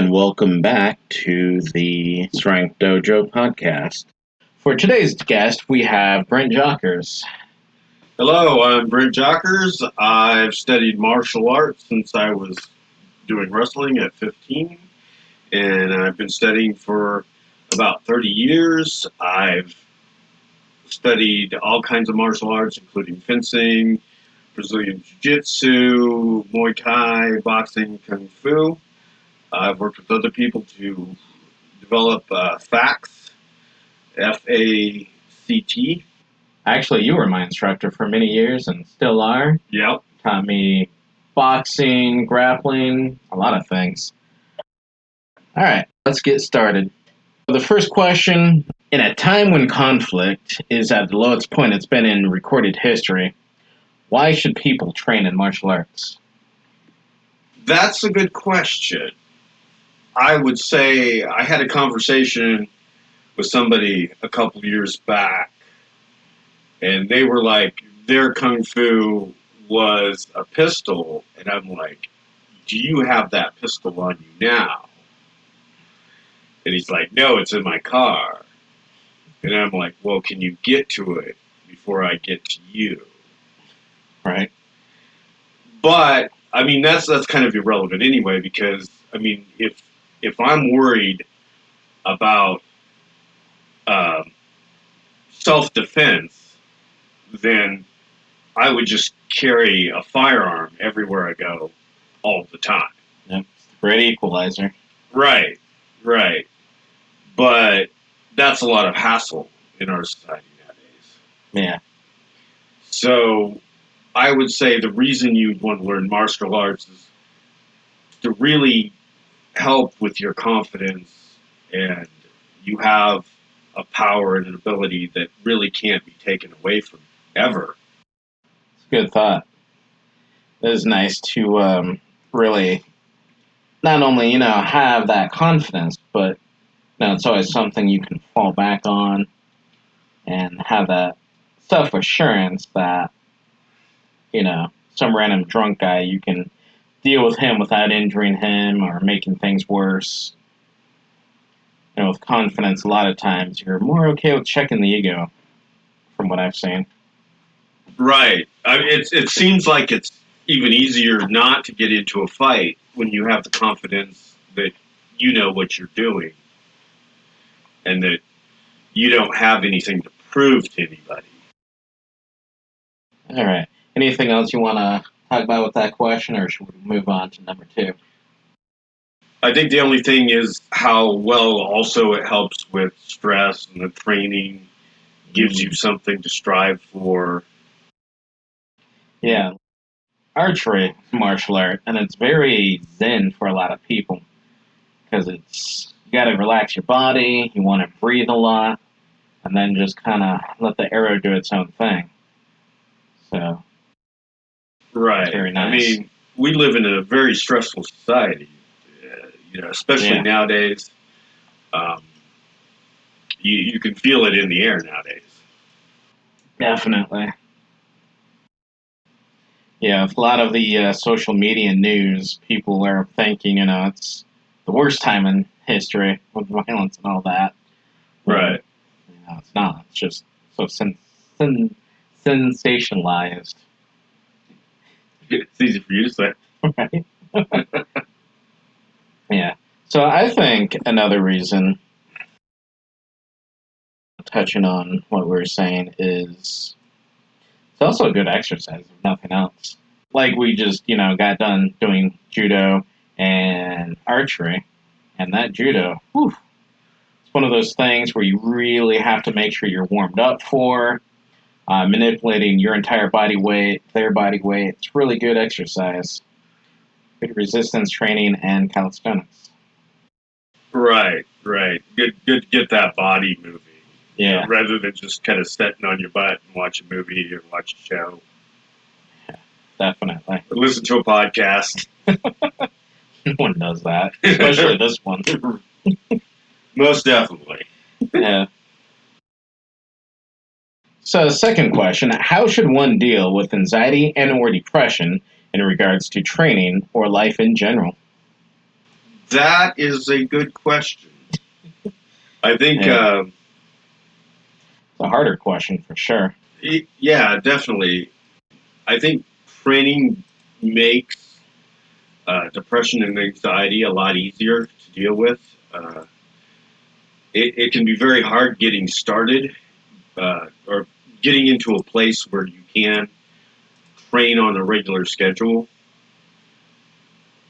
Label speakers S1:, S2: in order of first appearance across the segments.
S1: And welcome back to the Strength Dojo podcast. For today's guest, we have Brent Jockers.
S2: Hello, I'm Brent Jockers. I've studied martial arts since I was doing wrestling at 15, and I've been studying for about 30 years. I've studied all kinds of martial arts, including fencing, Brazilian Jiu-Jitsu, Muay Thai, boxing, Kung Fu. I've worked with other people to develop FACT, F-A-C-T.
S1: Actually, you were my instructor for many years and still are.
S2: Yep.
S1: Taught me boxing, grappling, a lot of things. All right, let's get started. The first question, in a time when conflict is at the lowest point it's been in recorded history, why should people train in martial arts?
S2: That's a good question. I would say I had a conversation with somebody a couple years back, and they were like, their kung fu was a pistol, and I'm like, do you have that pistol on you now? And he's like, no, it's in my car. And I'm like, well, can you get to it before I get to you?
S1: Right?
S2: But I mean, that's kind of irrelevant anyway, because I mean, if I'm worried about self-defense, then I would just carry a firearm everywhere I go all the time.
S1: Yep. Great equalizer.
S2: Right. But that's a lot of hassle in our society nowadays.
S1: Yeah.
S2: So I would say the reason you want to learn martial arts is to really help with your confidence, and you have a power and an ability that really can't be taken away from you, ever.
S1: It's a good thought. It is nice to really not only, have that confidence, but it's always something you can fall back on and have that self-assurance that, some random drunk guy, you can deal with him without injuring him or making things worse. With confidence, a lot of times you're more okay with checking the ego, from what I've seen.
S2: Right. I mean, it seems like it's even easier not to get into a fight when you have the confidence that you know what you're doing and that you don't have anything to prove to anybody.
S1: All right. Anything else you want to talk about with that question, or should we move on to number 2?
S2: I think the only thing is how well also it helps with stress, and the training gives you something to strive for.
S1: Yeah. Archery, martial art, and it's very zen for a lot of people because you got to relax your body, you want to breathe a lot, and then just kind of let the arrow do its own thing. So,
S2: right.
S1: It's very nice.
S2: I mean, we live in a very stressful society, especially nowadays. You can feel it in the air nowadays.
S1: Definitely. Yeah, with a lot of the social media news, people are thinking, it's the worst time in history with violence and all that.
S2: Right.
S1: It's not. It's just so sensationalized.
S2: It's easy for you to say.
S1: Right? Yeah. So I think another reason, touching on what we were saying, is it's also a good exercise, if nothing else. Like we just, got done doing judo and archery, and that judo, it's one of those things where you really have to make sure you're warmed up for, manipulating your entire body weight, their body weight. It's really good exercise. Good resistance training and calisthenics.
S2: Right. Good to get that body moving.
S1: Yeah.
S2: Rather than just kind of sitting on your butt and watch a movie or watch a show.
S1: Yeah, definitely.
S2: Or listen to a podcast.
S1: No one does that, especially this one.
S2: Most definitely.
S1: Yeah. So, second question, how should one deal with anxiety and or depression in regards to training or life in general?
S2: That is a good question. I think,
S1: Yeah, it's a harder question for sure.
S2: yeah, definitely. I think training makes depression and anxiety a lot easier to deal with. Uh, it can be very hard getting started or getting into a place where you can train on a regular schedule.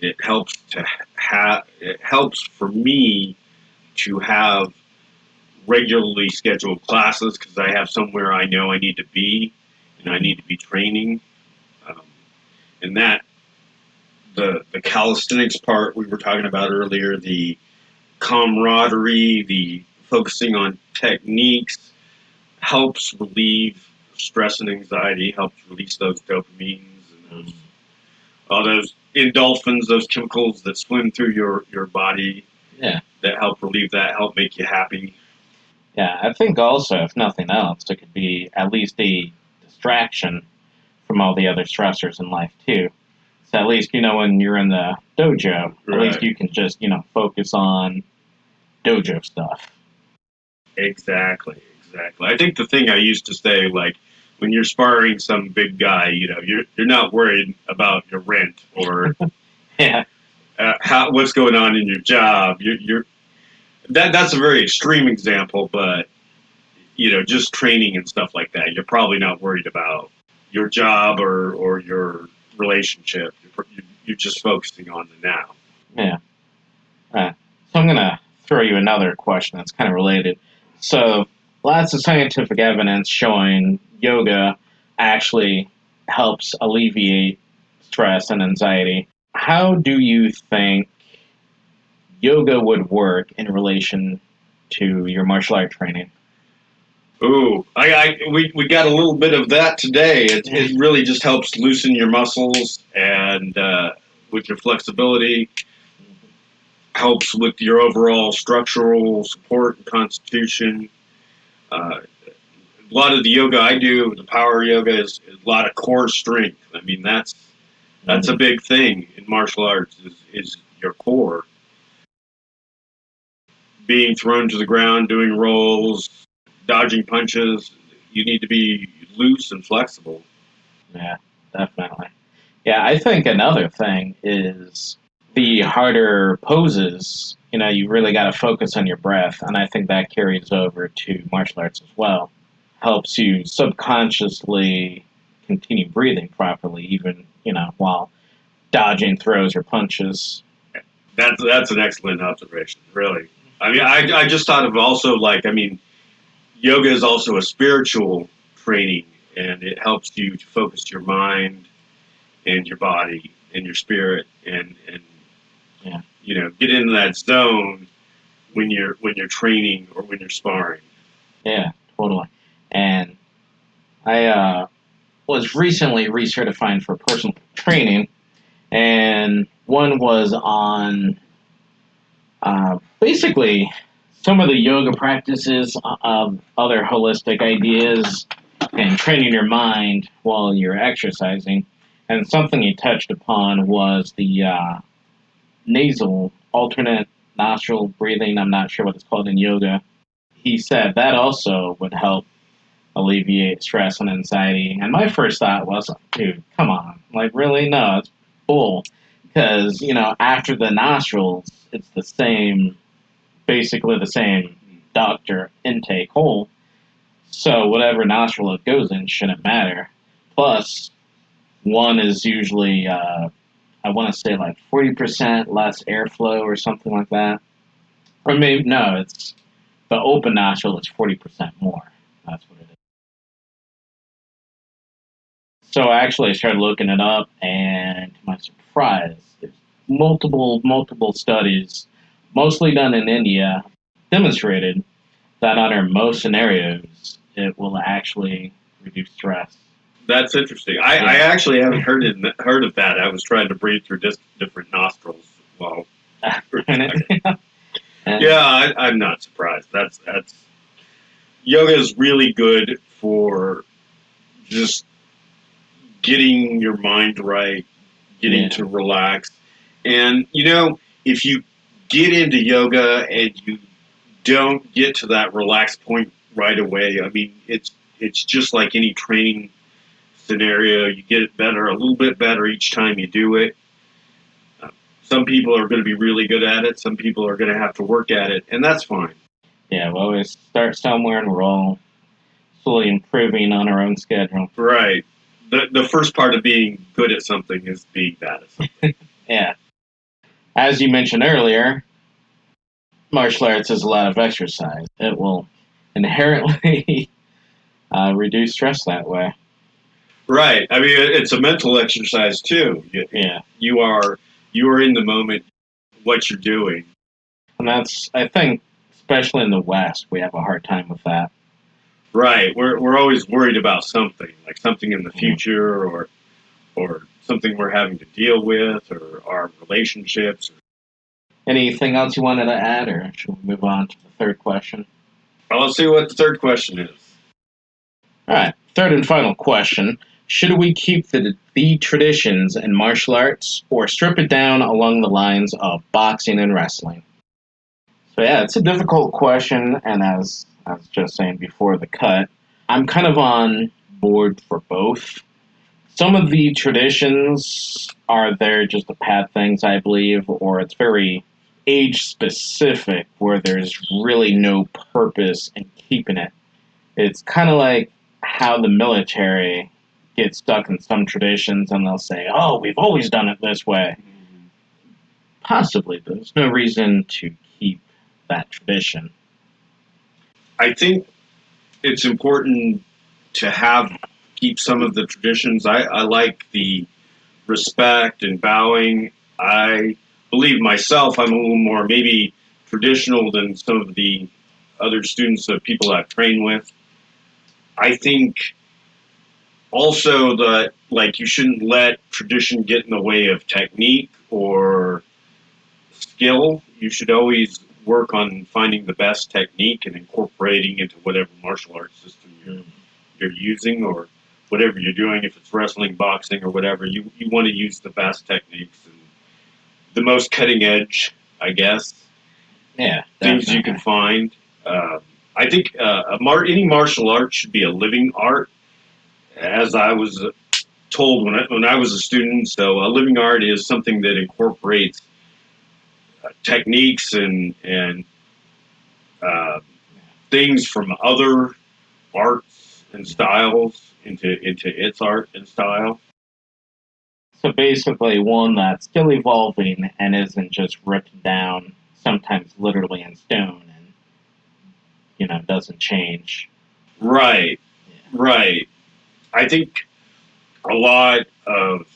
S2: It helps to have. It helps for me to have regularly scheduled classes because I have somewhere I know I need to be and I need to be training. Um, and that the calisthenics part we were talking about earlier, the camaraderie, the focusing on techniques helps relieve stress and anxiety, helps release those dopamines and those all those endorphins, those chemicals that swim through your body
S1: Yeah,
S2: that help relieve that, help make you happy.
S1: yeah. I think also, if nothing else, it could be at least a distraction from all the other stressors in life too. So at least when you're in the dojo, at least
S2: Right.
S1: you can just focus on dojo stuff.
S2: Exactly, exactly. I think the thing I used to say, like when you're sparring some big guy, you're not worried about your rent or
S1: Yeah,
S2: what's going on in your job. You're that's a very extreme example, but just training and stuff like that. You're probably not worried about your job or your relationship. You're just focusing on the now.
S1: yeah. So I'm gonna throw you another question that's kind of related. So lots of scientific evidence showing yoga actually helps alleviate stress and anxiety. How do you think yoga would work in relation to your martial art training?
S2: Ooh, we got a little bit of that today. It really just helps loosen your muscles and with your flexibility, helps with your overall structural support and constitution. A lot of the yoga I do, the power yoga, is a lot of core strength. I mean, that's a big thing in martial arts is your core being thrown to the ground, doing rolls, dodging punches. You need to be loose and flexible.
S1: Yeah, definitely. Yeah, I think another thing is the harder poses. You really got to focus on your breath, and I think that carries over to martial arts as well. Helps you subconsciously continue breathing properly, even while dodging throws or punches.
S2: That's an excellent observation, really. I mean, I just thought of also like, I mean, yoga is also a spiritual training, and it helps you to focus your mind and your body and your spirit, and
S1: Yeah,
S2: get into that zone when you're training or when you're sparring.
S1: yeah, totally. And I was recently recertified for personal training, and one was on basically some of the yoga practices of other holistic ideas and training your mind while you're exercising. And something he touched upon was the nasal alternate nostril breathing. I'm not sure what it's called in yoga. He said that also would help alleviate stress and anxiety. And my first thought was, dude, come on. Like, really? No, it's bull. Because, after the nostrils, it's the same, basically the same doctor intake hole. So whatever nostril it goes in shouldn't matter. Plus, one is usually, I want to say like 40% less airflow or something like that. Or maybe, no, it's the open nostril is 40% more. That's what it is. So actually, I started looking it up, and to my surprise, there's multiple studies, mostly done in India, demonstrated that under most scenarios, it will actually reduce stress.
S2: That's interesting. I
S1: Yeah.
S2: actually haven't heard of that. I was trying to breathe through different nostrils while we were talking.
S1: And
S2: Yeah, I'm not surprised. That's yoga is really good for just getting your mind right, getting
S1: yeah,
S2: to relax. And if you get into yoga and you don't get to that relaxed point right away, I mean, it's just like any training scenario. You get it better, a little bit better each time you do it. Uh, some people are going to be really good at it. Some people are going to have to work at it, and that's fine.
S1: Yeah, we always start somewhere and roll, slowly improving on our own schedule.
S2: Right. The first part of being good at something is being bad at something.
S1: Yeah. As you mentioned earlier, martial arts is a lot of exercise. It will inherently reduce stress that way.
S2: Right. I mean, it's a mental exercise too.
S1: Yeah.
S2: You are in the moment, what you're doing.
S1: And that's, I think, especially in the West, we have a hard time with that.
S2: Right. We're always worried about something, like something in the
S1: Mhm.
S2: future, or something we're having to deal with, or our relationships.
S1: Anything else you wanted to add, or should we move on to the third question?
S2: Well, let's see what the third question is.
S1: All right, third and final question. Should we keep the traditions in martial arts or strip it down along the lines of boxing and wrestling? So, yeah, it's a difficult question, and as I was just saying before the cut, I'm kind of on board for both. Some of the traditions are there just to pad things, I believe, or it's very age specific where there's really no purpose in keeping it. It's kind of like how the military gets stuck in some traditions and they'll say, oh, we've always done it this way. Possibly, but there's no reason to keep that tradition.
S2: I think it's important to have keep some of the traditions. I like the respect and bowing. I believe myself I'm a little more maybe traditional than some of the other students of people I've trained with. I think also that like you shouldn't let tradition get in the way of technique or skill. You should always work on finding the best technique and incorporating into whatever martial arts system you're using, or whatever you're doing. If it's wrestling, boxing, or whatever, you want to use the best techniques and the most cutting edge, I guess,
S1: Yeah,
S2: things you
S1: definitely.
S2: can find. Uh, I think any martial art should be a living art, as I was told when I was a student. So a living art is something that incorporates techniques and uh, things from other arts and styles into its art and style.
S1: So basically, one that's still evolving and isn't just written down, sometimes literally in stone, and doesn't change.
S2: Right,
S1: Yeah.
S2: right. I think a lot of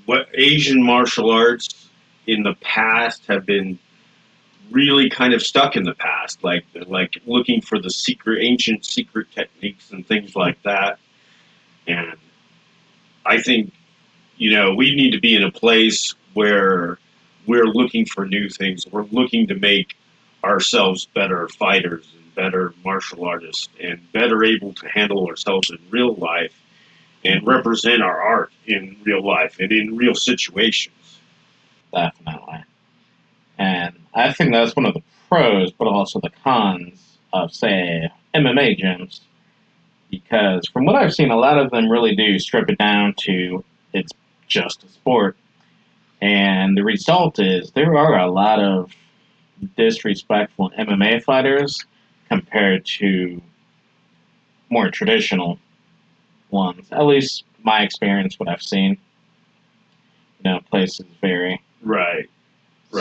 S2: what Asian martial arts in the past have been really kind of stuck in the past, like looking for the ancient secret techniques and things like that. And I think we need to be in a place where we're looking for new things. We're looking to make ourselves better fighters and better martial artists and better able to handle ourselves in real life and represent our art in real life and in real situations.
S1: Definitely. And I think that's one of the pros, but also the cons of, say, MMA gyms. Because from what I've seen, a lot of them really do strip it down to it's just a sport. And the result is there are a lot of disrespectful MMA fighters compared to more traditional ones. At least my experience, what I've seen. Places vary.
S2: Right,
S1: So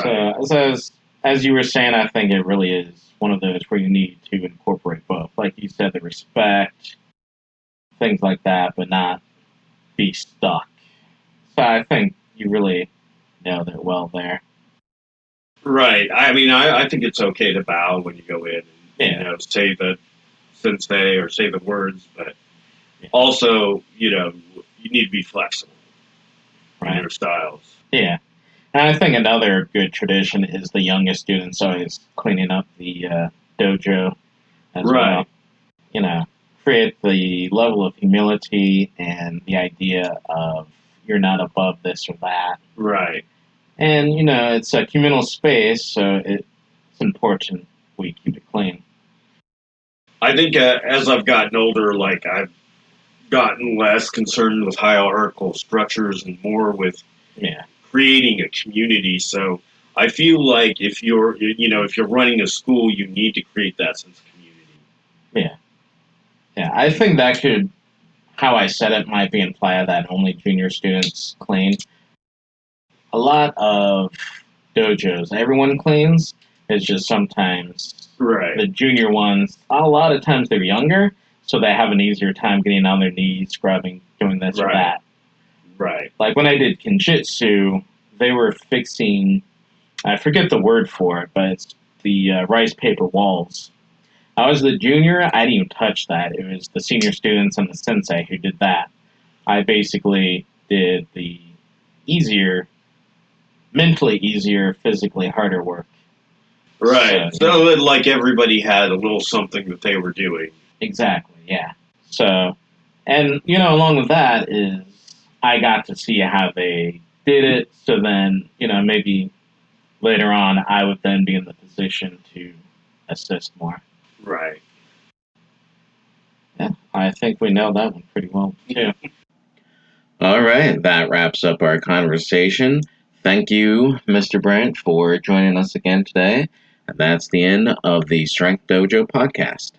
S2: right,
S1: as you were saying, I think it really is one of those where you need to incorporate both, like you said, the respect, things like that, but not be stuck. So I think you really nailed it well there.
S2: right. I mean, I think it's okay to bow when you go in and
S1: Yeah,
S2: say the sensei or say the words, but
S1: yeah,
S2: also you need to be flexible in
S1: right.
S2: your styles.
S1: Yeah, and I think another good tradition is the youngest students always cleaning up the dojo as well.
S2: Right,
S1: You know, create the level of humility and the idea of you're not above this or that.
S2: right.
S1: And, it's a communal space, so it's important we keep it clean.
S2: I think as I've gotten older, like I've gotten less concerned with hierarchical structures and more with
S1: Yeah,
S2: creating a community. So I feel like if you're running a school, you need to create that sense of community.
S1: yeah, yeah. I think that could, how I said it might be implied that only junior students clean. A lot of dojos, everyone cleans. It's just sometimes
S2: Right.
S1: the junior ones, a lot of times they're younger, so they have an easier time getting on their knees, scrubbing, doing this or
S2: Right.
S1: that.
S2: Right.
S1: Like when I did Kinjitsu, they were fixing, I forget the word for it, but it's the rice paper walls. I was the junior, I didn't even touch that. It was the senior students and the sensei who did that. I basically did the easier, mentally easier, physically harder work.
S2: Right.
S1: So,
S2: So that like everybody had a little something that they were doing.
S1: exactly, yeah. So, and, along with that is I got to see how they did it. So then, maybe later on, I would then be in the position to assist more.
S2: Right.
S1: Yeah, I think we nailed that one pretty well, too. All right, that wraps up our conversation. Thank you, Mr. Brent, for joining us again today. And that's the end of the Strength Dojo podcast.